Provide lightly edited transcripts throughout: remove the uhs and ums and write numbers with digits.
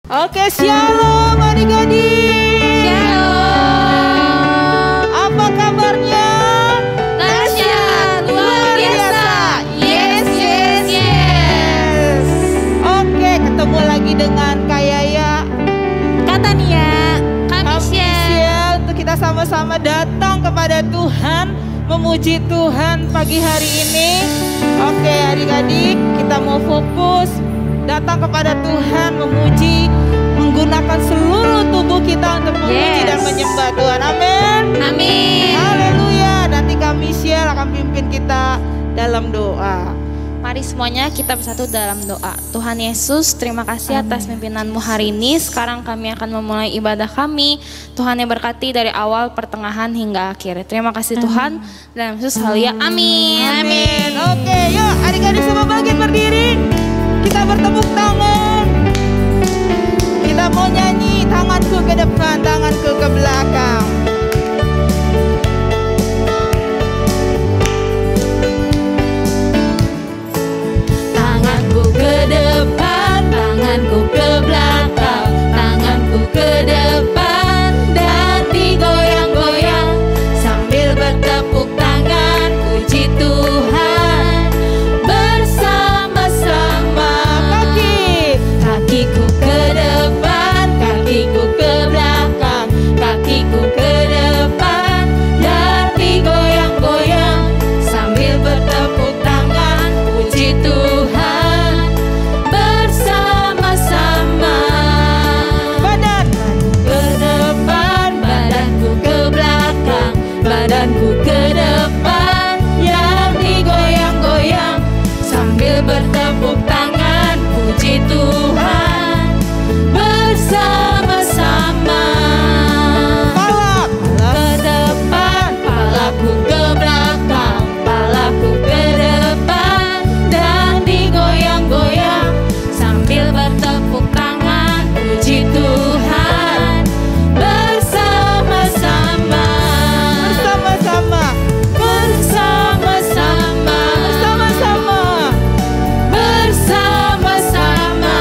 Oke, shalom adik-adik. Shalom. Apa kabarnya? Dahsyat, luar biasa. Yes, yes, yes. Oke, ketemu lagi dengan Kak Yaya, Kak Tania, Kak Kak Michelle. Michelle, untuk kita sama-sama datang kepada Tuhan, memuji Tuhan pagi hari ini. Oke, adik-adik, kita mau fokus datang kepada Tuhan, memuji, menggunakan seluruh tubuh kita untuk memuji dan menyembah Tuhan. Amin. Amin. Haleluya. Nanti Kak Michelle akan pimpin kita dalam doa. Mari semuanya kita bersatu dalam doa. Tuhan Yesus, terima kasih atas pimpinanmu hari ini. Sekarang kami akan memulai ibadah kami. Tuhan yang berkati dari awal, pertengahan hingga akhir. Terima kasih Tuhan. Dalam Yesus haleluya. Amin. Amin. Oke, yuk adik-adik semua bangkit berdiri. Kita bertepuk tangan. Kita mau nyanyi, tanganku ke depan, tanganku ke belakang. Tanganku ke depan, tanganku ke belakang, tanganku ke depan dan digoyang-goyang sambil bertepuk tangan puji Tuhan bersama-sama. Kakiku ke depan, kakiku ke belakang, kakiku ke depan dan digoyang-goyang sambil bertepuk tangan puji Tuhan bersama-sama. Badanku ke depan, badanku ke belakang, badanku ke depan yang digoyang-goyang sambil bertepuk tangan puji Tuhan bersama-sama. Palak. Ke depan, palaku ke belakang, palaku ke depan dan digoyang-goyang sambil bertepuk tangan puji Tuhan bersama-sama. Bersama-sama. Bersama-sama. Bersama-sama. Bersama-sama.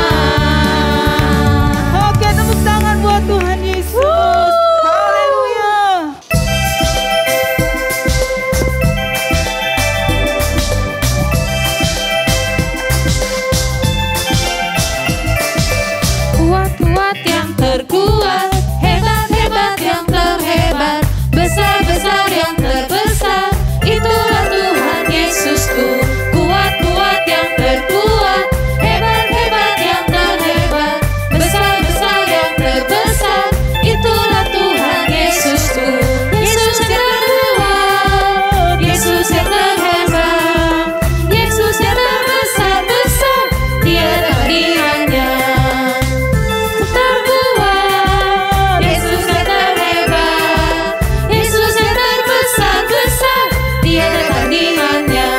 Oke, tepuk tangan buat Tuhan Yesus. Haleluya. Kuat-kuat yang terkuat, hebat-hebat yang terhebat, besar-besar yang terbesar, itulah Tuhan Yesusku. Kuat-kuat yang terkuat, hebat-hebat yang terhebat, besar-besar yang terbesar, itulah Tuhan Yesusku. Yesus yang terkuat, Yesus yang terhebat, Yesus yang terbesar-besar, tiada tandingannya. Terkuat, Yesus yang terhebat, Yesus yang terbesar-besar, tiada tandingannya.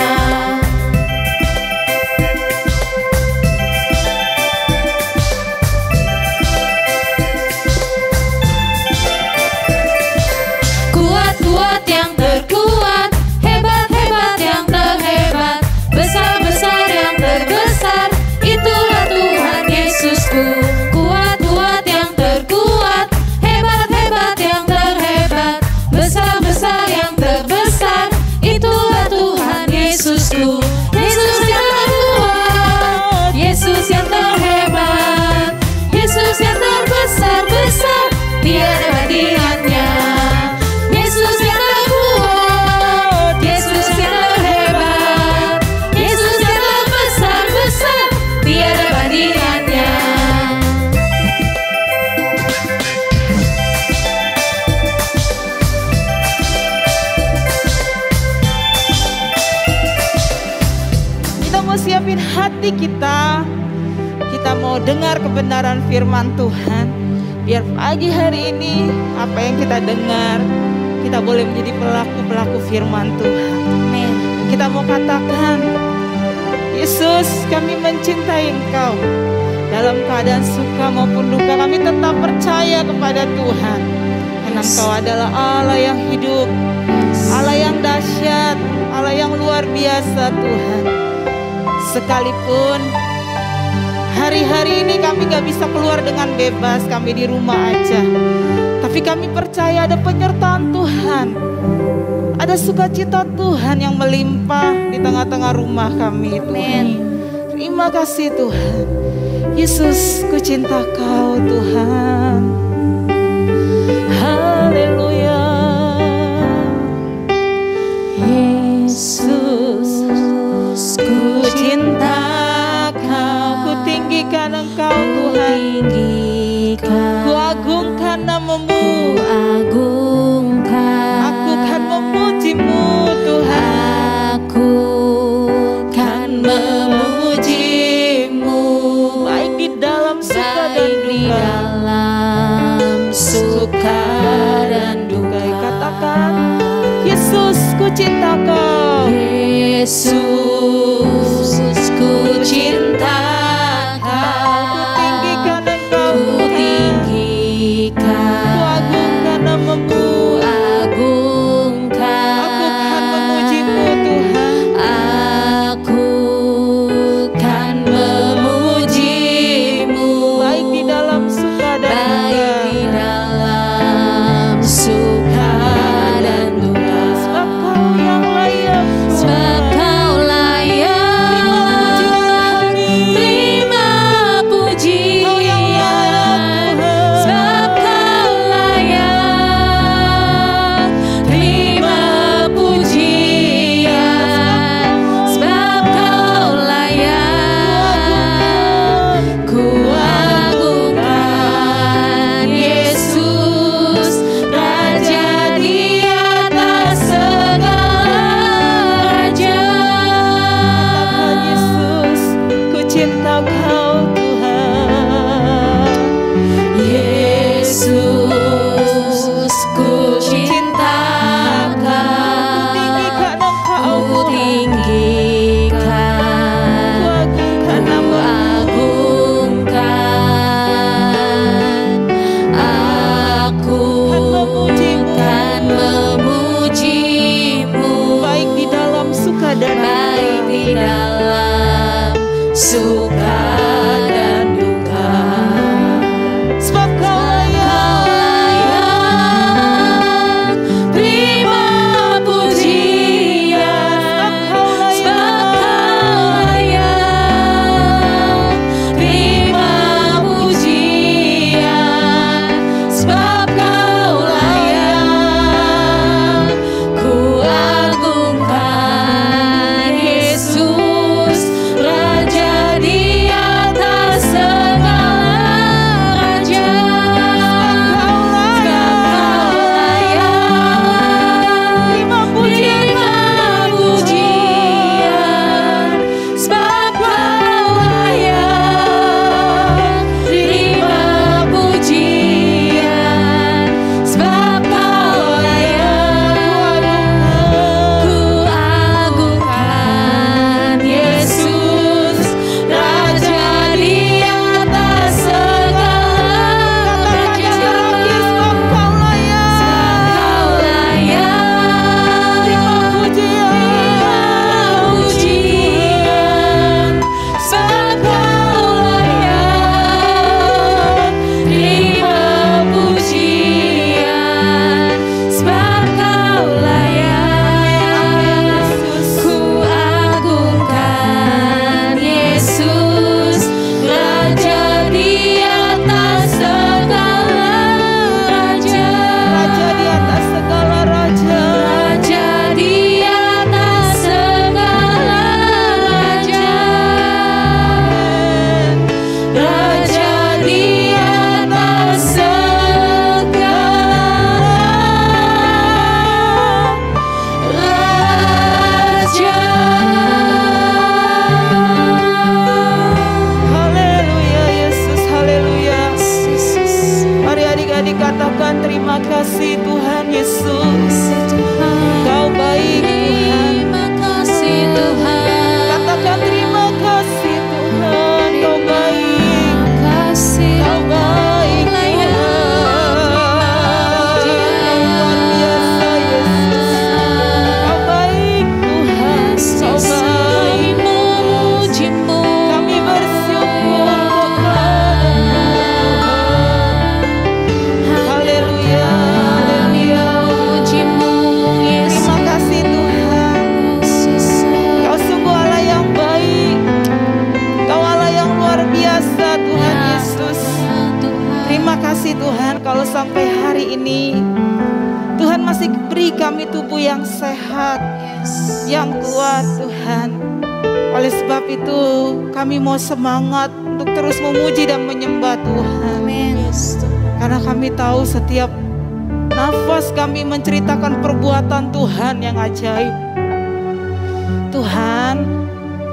Kuat-kuat yang terkuat, hebat-hebat yang terhebat, besar-besar yang terbesar, itulah Tuhan Yesusku. Kuat-kuat yang terkuat, hebat-hebat yang terhebat, besar-besar yang terbesar, itulah Tuhan Yesusku. Yesus yang terkuat, Yesus yang terhebat, Yesus yang terbesar-besar, tiada bandingannya. Yesus yang terkuat, Yesus yang terhebat, Yesus yang terbesar-besar, tiada bandingannya. Kita mau siapin hati kita. Kita mau dengar kebenaran firman Tuhan. Biar pagi hari ini apa yang kita dengar, kita boleh menjadi pelaku-pelaku firman Tuhan. Amin. Kita mau katakan, Yesus, kami mencintai Engkau. Dalam keadaan suka maupun duka, kami tetap percaya kepada Tuhan. Karena Engkau adalah Allah yang hidup, Allah yang dahsyat, Allah yang luar biasa Tuhan. Sekalipun Hari-hari ini kami gak bisa keluar dengan bebas, kami di rumah aja. Tapi kami percaya ada penyertaan Tuhan. Ada sukacita Tuhan yang melimpah di tengah-tengah rumah kami, Tuhan. Terima kasih Tuhan. Yesus, ku cinta Kau Tuhan. Haleluya. Yesus, ku cinta Kau. Ku tinggikan Engkau Tuhan. Ku agungkan namamu. Aku kan memujimu Tuhan. Aku kan memujimu. Baik di dalam suka dan duka. Katakan, Yesus, ku cinta Kau. Yesus, ku cinta Kau. Ku tinggikan Engkau. Ku agungkan namamu. Aku kan memujimu Tuhan. Aku kan memujimu. Baik di dalam suka dan duka. Sebab Kau yang layak. Sebab Kau layak. Terima pujian. Kau yang layak Tuhan. Sebab Kau layak. Terima pujian. Sebab Kau layak. Ku agungkan Yesus, Raja di atas segala raja. Katakan, Yesus, ku cinta Kau Tuhan. Yesus, ku cinta Kau. Ku tinggikan Engkau. Ku agungkan. Aku kan memujimu. Baik di dalam suka dan duka. Sebab Kau layak. Terima pujian. Sebab Kau layak. Terima pujian. Sebab Kau layak. Ku agungkan Yesus, Raja di atas segala raja. Sebab Kau layak. Terima pujian. Sebab Kau layak. Terima pujian. Sebab Kau layak. Ku agungkan Yesus, Raja di atas segala raja. Sebab Kau layak. Terima pujian. Sebab Kau layak. Terima pujian. Sebab Kau layak. Ku agungkan Yesus, Raja di atas segala raja. Raja di atas segala raja. Raja di atas segala raja. Raja di atas segala raja. Haleluya Yesus, haleluya. Mari adik-adik katakan terima kasih Tuhan Yesus. Kau baik Tuhan. Katakan terima kasih Tuhan. Kau baik. Kau baik Tuhan. Luar biasa Yesus. Kau baik Tuhan. Kau baik. Kami bersyukur kasih Tuhan kalau sampai hari ini Tuhan masih beri kami tubuh yang sehat, yang kuat Tuhan. Oleh sebab itu kami mau semangat untuk terus memuji dan menyembah Tuhan. Karena kami tahu setiap nafas kami menceritakan perbuatan Tuhan yang ajaib. Tuhan,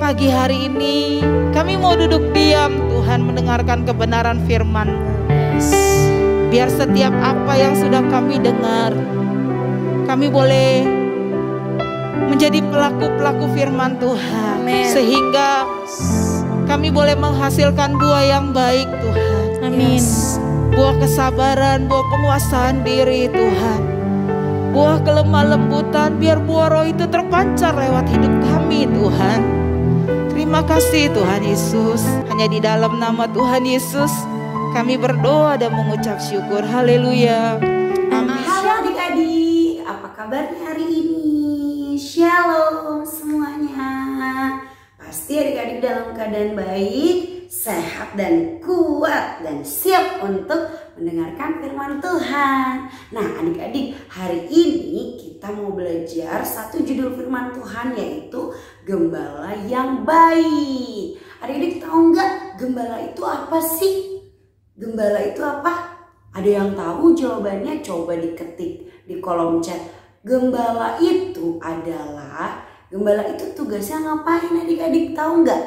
pagi hari ini kami mau duduk diam Tuhan mendengarkan kebenaran firman-Mu. Biar setiap apa yang sudah kami dengar, kami boleh menjadi pelaku-pelaku firman Tuhan. Sehingga kami boleh menghasilkan buah yang baik Tuhan. Amin. Buah kesabaran, buah penguasaan diri Tuhan. Buah kelemah lembutan, biar buah roh itu terpancar lewat hidup kami Tuhan. Terima kasih Tuhan Yesus. Hanya di dalam nama Tuhan Yesus kami berdoa dan mengucap syukur. Haleluya. Amin. Halo adik-adik, apa kabarnya hari ini? Shalom semuanya. Pasti adik-adik dalam keadaan baik, sehat dan kuat, dan siap untuk mendengarkan firman Tuhan. Nah adik-adik, hari ini kita mau belajar satu judul firman Tuhan, yaitu Gembala yang Baik. Adik-adik tahu nggak gembala itu apa sih? Gembala itu apa? Ada yang tahu jawabannya? Coba diketik di kolom chat. Gembala itu tugasnya ngapain adik-adik tahu nggak?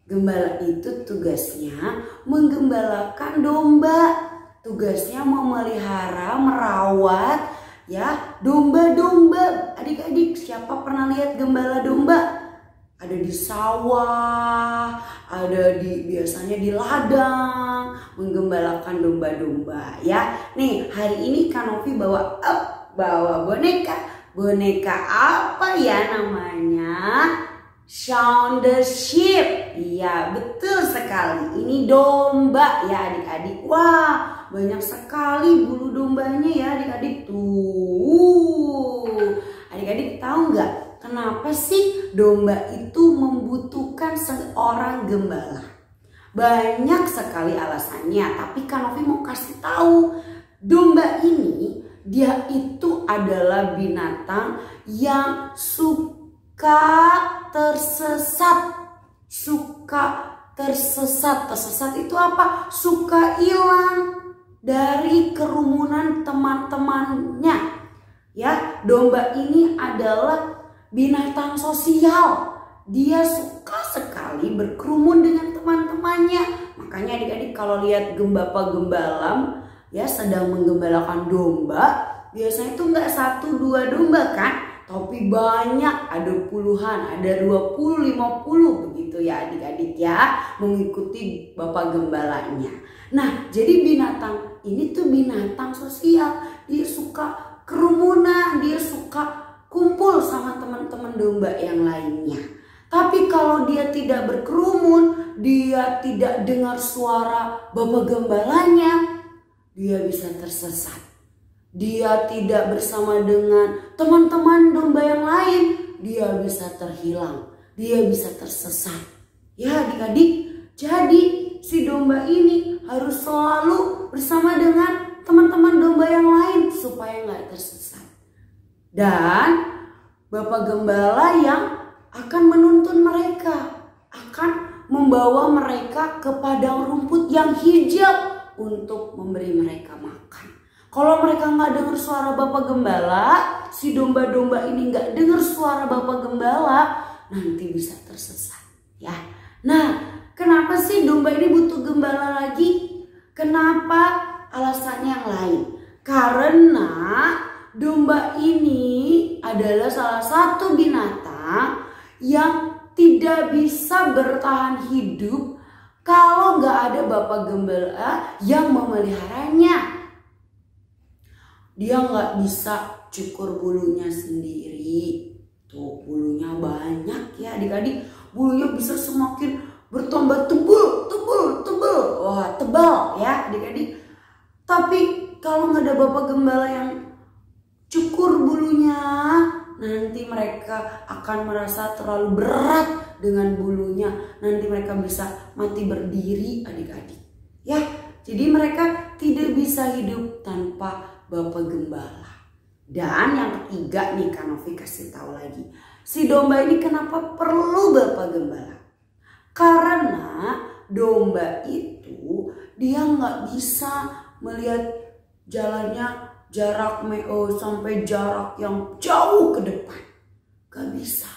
Gembala itu tugasnya menggembalakan domba. Tugasnya memelihara, merawat ya domba-domba. Adik-adik, siapa pernah lihat gembala domba? Ada di sawah, biasanya di ladang, menggembalakan domba-domba ya. Nih hari ini Kak Novi bawa boneka. Boneka apa ya namanya? Shaun the Sheep. Iya betul sekali, ini domba ya adik-adik. Wah banyak sekali bulu dombanya ya adik-adik. Tuh adik-adik tahu nggak kenapa sih domba itu membutuhkan seorang gembala? Banyak sekali alasannya, tapi Kak Novi mau kasih tahu. Domba ini dia itu adalah binatang yang suka tersesat. Tersesat itu apa? Suka hilang dari kerumunan teman-temannya. Ya, domba ini adalah binatang sosial. Dia suka sekali berkerumun dengan teman-temannya. Makanya adik-adik kalau lihat gembala ya sedang menggembalakan domba, biasanya itu nggak 1-2 domba kan, tapi banyak, ada puluhan, ada 20, 50 begitu ya adik-adik ya, mengikuti bapak gembalanya. Nah jadi binatang ini tuh binatang sosial. Dia suka kerumunan, dia suka kumpul sama teman-teman domba yang lainnya. Tapi kalau dia tidak berkerumun, dia tidak dengar suara bapak gembalanya, dia bisa tersesat. Dia tidak bersama dengan teman-teman domba yang lain, dia bisa terhilang, dia bisa tersesat. Ya adik-adik, jadi si domba ini harus selalu bersama dengan teman-teman domba yang lain supaya nggak tersesat. Dan bapak gembala yang akan menuntun mereka, akan membawa mereka ke padang rumput yang hijau untuk memberi mereka makan. Kalau mereka nggak dengar suara bapak gembala, si domba-domba ini nggak dengar suara bapak gembala, nanti bisa tersesat ya. Nah kenapa sih domba ini butuh gembala lagi? Kenapa? Alasannya yang lain. Karena domba ini adalah salah satu binatang yang tidak bisa bertahan hidup kalau nggak ada bapak gembala yang memeliharanya. Dia nggak bisa cukur bulunya sendiri. Tuh bulunya banyak ya adik-adik. Bulunya bisa semakin bertambah tebal. Wah tebal ya adik-adik. Tapi kalau nggak ada bapak gembala yang cukur bulunya, nanti mereka akan merasa terlalu berat dengan bulunya. Nanti mereka bisa mati berdiri adik-adik. Ya, jadi mereka tidak bisa bisa hidup tanpa Bapak Gembala. Dan yang ketiga nih Kak Novi kasih tahu lagi. Si domba ini kenapa perlu Bapak Gembala? Karena domba itu dia nggak bisa melihat jalannya sampai jarak yang jauh ke depan. Gak bisa.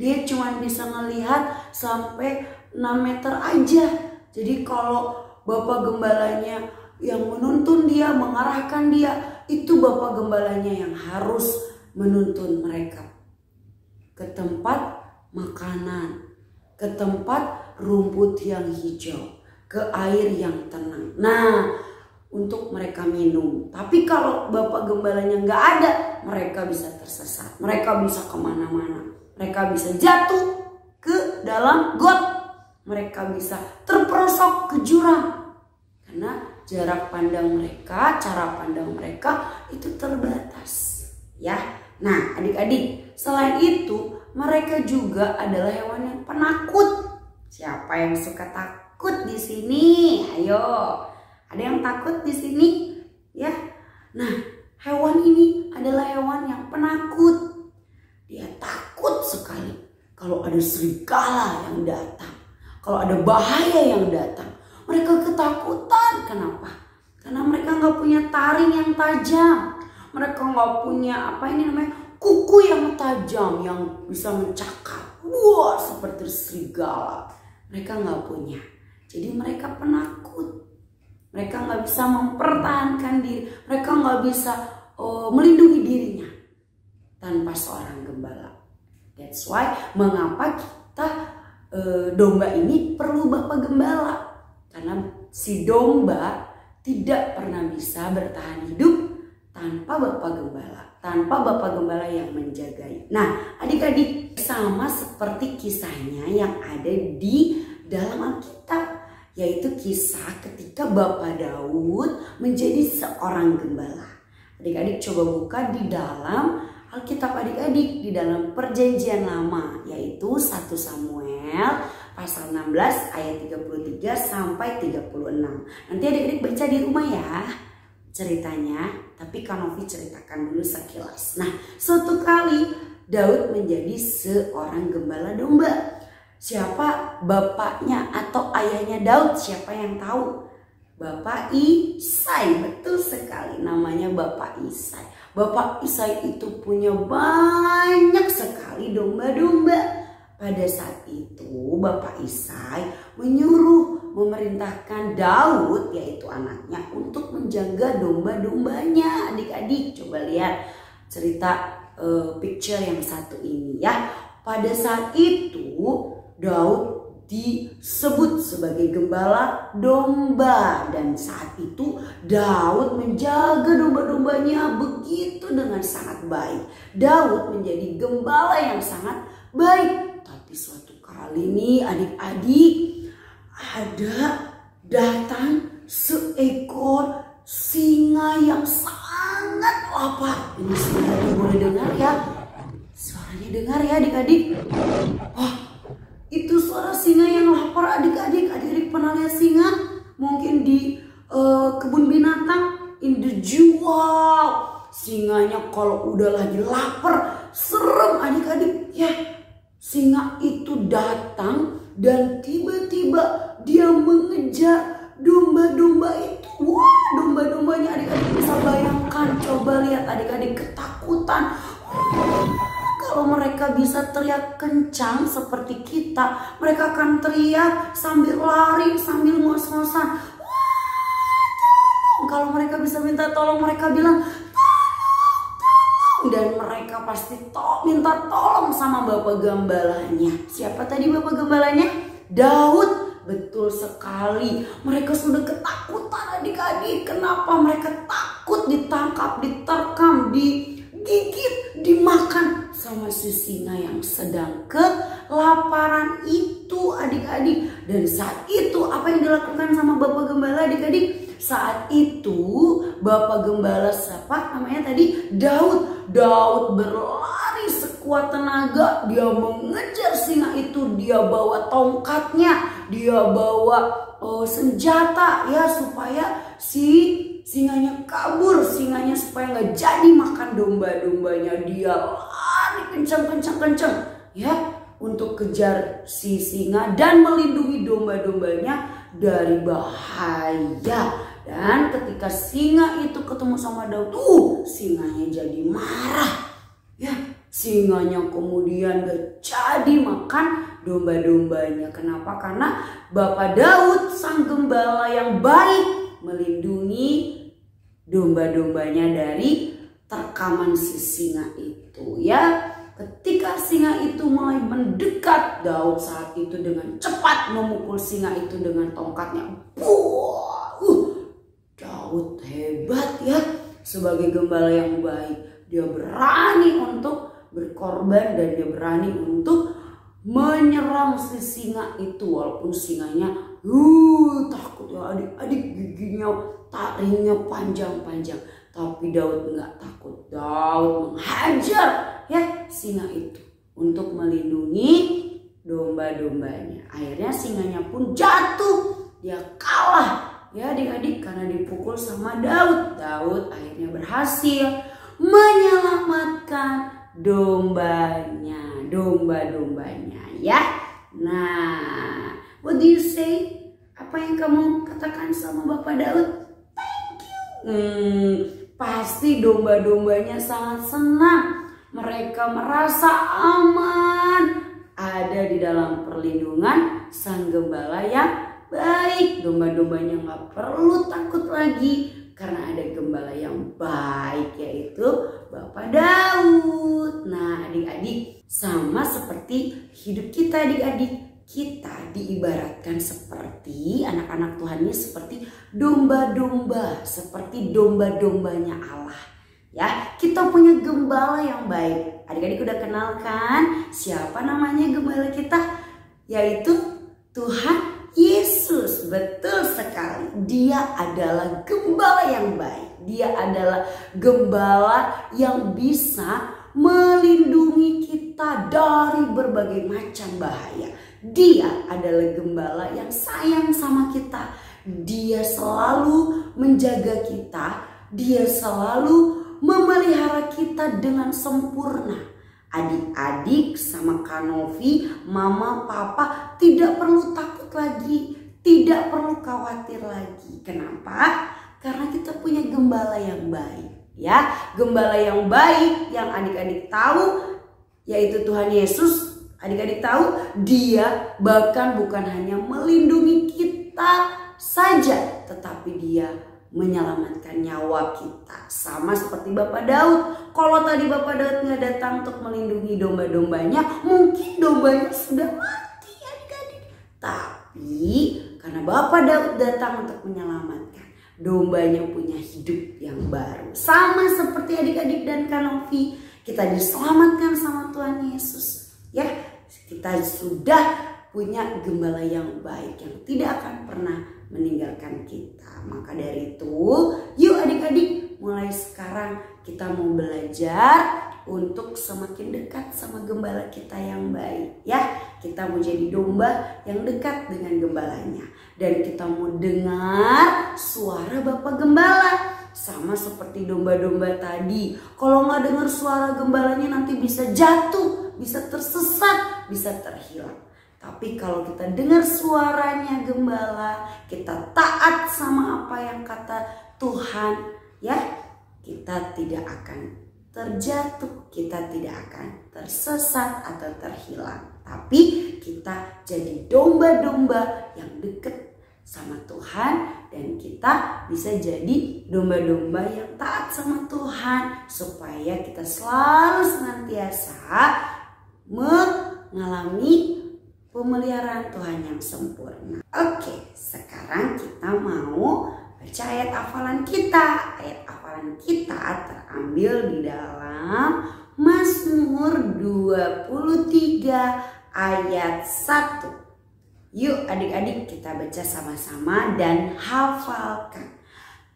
Dia cuma bisa melihat sampai 6 meter aja. Jadi kalau Bapak Gembalanya yang menuntun dia, mengarahkan dia, itu Bapak Gembalanya yang harus menuntun mereka ke tempat makanan, ke tempat rumput yang hijau, ke air yang tenang. Nah, untuk mereka minum. Tapi kalau Bapak Gembalanya nggak ada, mereka bisa tersesat, mereka bisa kemana-mana, mereka bisa jatuh ke dalam got, mereka bisa terperosok ke jurang. Karena jarak pandang mereka, cara pandang mereka itu terbatas, ya. Nah, adik-adik, selain itu mereka juga adalah hewan yang penakut. Siapa yang suka takut di sini? Ayo, ada yang takut di sini? Ya. Nah, hewan ini adalah hewan yang penakut. Dia takut sekali kalau ada serigala yang datang, kalau ada bahaya yang datang. Mereka ketakutan. Kenapa? Karena mereka nggak punya taring yang tajam. Mereka nggak punya kuku yang tajam yang bisa mencakar. Wah, seperti serigala. Mereka nggak punya. Jadi mereka penakut. Mereka nggak bisa mempertahankan diri. Mereka nggak bisa melindungi dirinya tanpa seorang gembala. That's why mengapa kita domba ini perlu Bapak Gembala. Karena si domba tidak pernah bisa bertahan hidup tanpa Bapak Gembala, tanpa Bapak Gembala yang menjaganya. Nah, adik-adik, sama seperti kisahnya yang ada di dalam Alkitab, yaitu kisah ketika Bapak Daud menjadi seorang gembala. Adik-adik coba buka di dalam Alkitab adik-adik, di dalam Perjanjian Lama, yaitu 1 Samuel pasal 16 ayat 33 sampai 36. Nanti adik-adik baca di rumah ya ceritanya, tapi Kak Novi ceritakan dulu sekilas. Nah, suatu kali Daud menjadi seorang gembala domba. Siapa bapaknya atau ayahnya Daud? Siapa yang tahu? Bapak Isai, betul sekali, namanya Bapak Isai. Bapak Isai itu punya banyak sekali domba-domba. Pada saat itu Bapak Isai memerintahkan Daud, yaitu anaknya, untuk menjaga domba-dombanya. Adik-adik coba lihat cerita picture yang satu ini ya. Pada saat itu Daud disebut sebagai gembala domba, dan saat itu Daud menjaga domba-dombanya begitu dengan sangat baik. Daud menjadi gembala yang sangat baik. Tapi suatu kali nih adik-adik, ada datang seekor singa yang sangat lapar. Ini suaranya boleh dengar ya? Suaranya dengar ya adik-adik? Wah, itu suara singa yang lapar adik-adik. Adik-adik pernah lihat singa? Mungkin di kebun binatang, in the zoo. Wow, singanya kalau udah lagi lapar, serem adik-adik ya. Singa itu datang dan tiba-tiba dia mengejar domba-domba itu. Wah, domba-dombanya adik-adik bisa bayangkan. Coba lihat adik-adik, ketakutan. Kalau mereka bisa teriak kencang seperti kita, mereka akan teriak sambil lari, sambil ngos-ngosan. Wah, kalau mereka bisa minta tolong, mereka bilang tolong, dan mereka pasti minta tolong sama Bapak Gembalanya. Siapa tadi Bapak Gembalanya? Daud. Betul sekali. Mereka sudah ketakutan adik-adik. Kenapa? Mereka takut ditangkap, diterkam, digigit, dimakan sama si singa yang sedang kelaparan itu adik-adik. Dan saat itu apa yang dilakukan sama Bapak Gembala adik-adik? Saat itu Bapak Gembala siapa namanya tadi? Daud. Daud berlari sekuat tenaga. Dia mengejar singa itu. Dia bawa tongkatnya. Dia bawa senjata ya, supaya si Singanya kabur, singanya supaya nggak jadi makan domba-dombanya. Dia lari kencang-kencang ya untuk kejar si singa dan melindungi domba-dombanya dari bahaya. Dan ketika singa itu ketemu sama Daud, singanya jadi marah. Ya, singanya kemudian gak jadi makan domba-dombanya. Kenapa? Karena Bapak Daud sang gembala yang baik melindungi domba-dombanya dari terkaman si singa itu ya. Ketika singa itu mulai mendekat, Daud saat itu dengan cepat memukul singa itu dengan tongkatnya. Daud hebat ya, sebagai gembala yang baik. Dia berani untuk berkorban dan dia berani untuk menyerang si singa itu. Walaupun singanya takut ya adik-adik, giginya taringnya panjang-panjang. Tapi Daud nggak takut. Daud menghajar ya singa itu untuk melindungi domba-dombanya. Akhirnya singanya pun jatuh. Dia kalah ya adik-adik karena dipukul sama Daud. Daud akhirnya berhasil menyelamatkan domba-dombanya ya. Nah, what do you say? Apa yang kamu katakan sama Bapak Daud? Thank you. Pasti domba-dombanya sangat senang. Mereka merasa aman ada di dalam perlindungan sang gembala yang baik. Domba-dombanya nggak perlu takut lagi karena ada gembala yang baik, yaitu Bapak Daud. Nah adik-adik, sama seperti hidup kita adik-adik, kita diibaratkan seperti anak-anak Tuhan ini seperti domba-domba, seperti domba-dombanya Allah. Ya, kita punya gembala yang baik. Adik-adik udah kenal kan siapa namanya gembala kita? Yaitu Tuhan Yesus. Betul sekali. Dia adalah gembala yang baik. Dia adalah gembala yang bisa melindungi kita dari berbagai macam bahaya. Dia adalah gembala yang sayang sama kita. Dia selalu menjaga kita. Dia selalu memelihara kita dengan sempurna. Adik-adik sama Kanovi, mama, papa tidak perlu takut lagi, tidak perlu khawatir lagi. Kenapa? Karena kita punya gembala yang baik. Ya, gembala yang baik yang adik-adik tahu yaitu Tuhan Yesus. Adik-adik tahu dia bahkan bukan hanya melindungi kita saja, tetapi dia menyelamatkan nyawa kita. Sama seperti Bapak Daud. Kalau tadi Bapak Daud nggak datang untuk melindungi domba-dombanya, mungkin dombanya sudah mati adik-adik. Tapi karena Bapak Daud datang untuk menyelamatkan, dombanya punya hidup yang baru. Sama seperti adik-adik dan Kanovi, kita diselamatkan sama Tuhan Yesus. Ya, kita sudah punya gembala yang baik yang tidak akan pernah meninggalkan kita. Maka dari itu, yuk adik-adik, mulai sekarang kita mau belajar untuk semakin dekat sama gembala kita yang baik. Ya, kita mau jadi domba yang dekat dengan gembalanya. Dan kita mau dengar suara Bapak Gembala. Sama seperti domba-domba tadi. Kalau nggak dengar suara gembalanya nanti bisa jatuh, bisa tersesat, bisa terhilang. Tapi kalau kita dengar suaranya gembala, kita taat sama apa yang kata Tuhan, ya, kita tidak akan terjatuh, kita tidak akan tersesat atau terhilang. Tapi kita jadi domba-domba yang dekat sama Tuhan dan kita bisa jadi domba-domba yang taat sama Tuhan supaya kita selalu senantiasa mengalami pemeliharaan Tuhan yang sempurna. Oke, sekarang kita mau baca ayat hafalan kita. Ayat hafalan kita terambil di dalam Mazmur 23 ayat 1. Yuk adik-adik kita baca sama-sama dan hafalkan.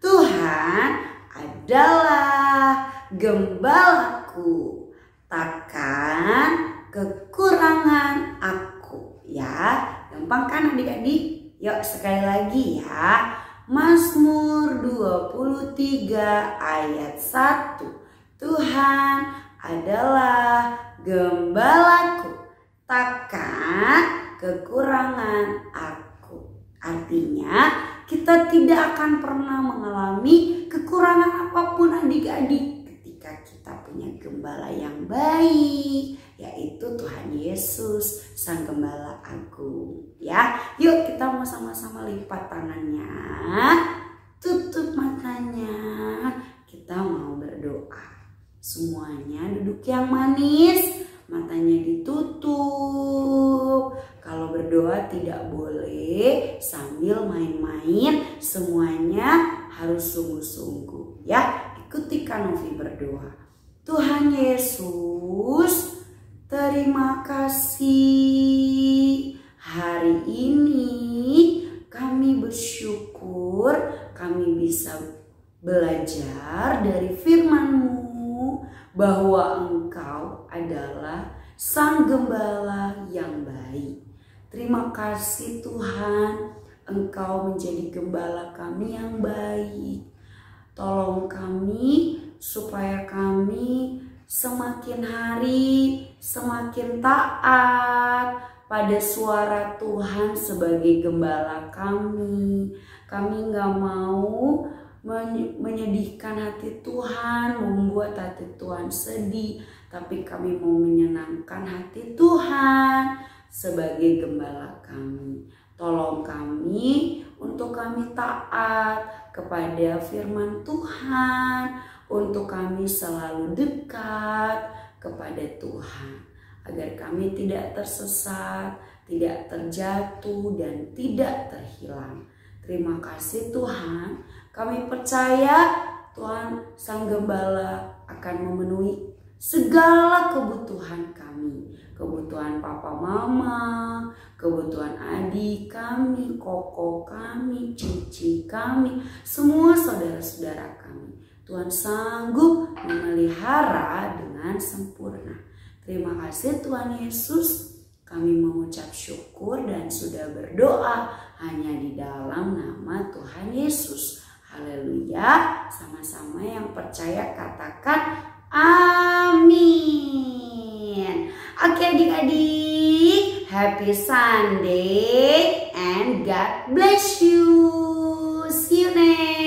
Tuhan adalah gembalaku, takkan kekurangan aku. Ya, gampang kan adik-adik? Yuk sekali lagi ya. Mazmur Mazmur 23 ayat 1. Tuhan adalah gembalaku, takkan kekurangan aku. Artinya kita tidak akan pernah mengalami kekurangan apapun adik-adik ketika kita punya gembala yang baik, yaitu Tuhan Yesus, Sang Gembala Agung. Ya, yuk kita mau sama-sama lipat tangannya, tutup matanya, kita mau berdoa. Semuanya duduk yang manis, matanya ditutup. Kalau berdoa tidak boleh sambil main-main, semuanya harus sungguh-sungguh. Ya, ikuti Kak Novi berdoa. Tuhan Yesus, terima kasih. Hari ini kami bersyukur kami bisa belajar dari firman-Mu bahwa Engkau adalah Sang Gembala yang baik. Terima kasih Tuhan, Engkau menjadi gembala kami yang baik. Tolong kami supaya kami semakin hari semakin taat pada suara Tuhan sebagai gembala kami. Kami gak mau menyedihkan hati Tuhan, membuat hati Tuhan sedih, tapi kami mau menyenangkan hati Tuhan sebagai gembala kami. Tolong kami untuk kami taat kepada firman Tuhan, untuk kami selalu dekat kepada Tuhan, agar kami tidak tersesat, tidak terjatuh, dan tidak terhilang. Terima kasih Tuhan. Kami percaya Tuhan Sang Gembala akan memenuhi segala kebutuhan kami. Kebutuhan papa mama, kebutuhan adik kami, koko kami, cici kami, semua saudara-saudara kami. Tuhan sanggup memelihara dengan sempurna. Terima kasih Tuhan Yesus. Kami mengucap syukur dan sudah berdoa hanya di dalam nama Tuhan Yesus. Haleluya. Sama-sama yang percaya katakan amin. Oke adik-adik, happy Sunday and God bless you. See you next.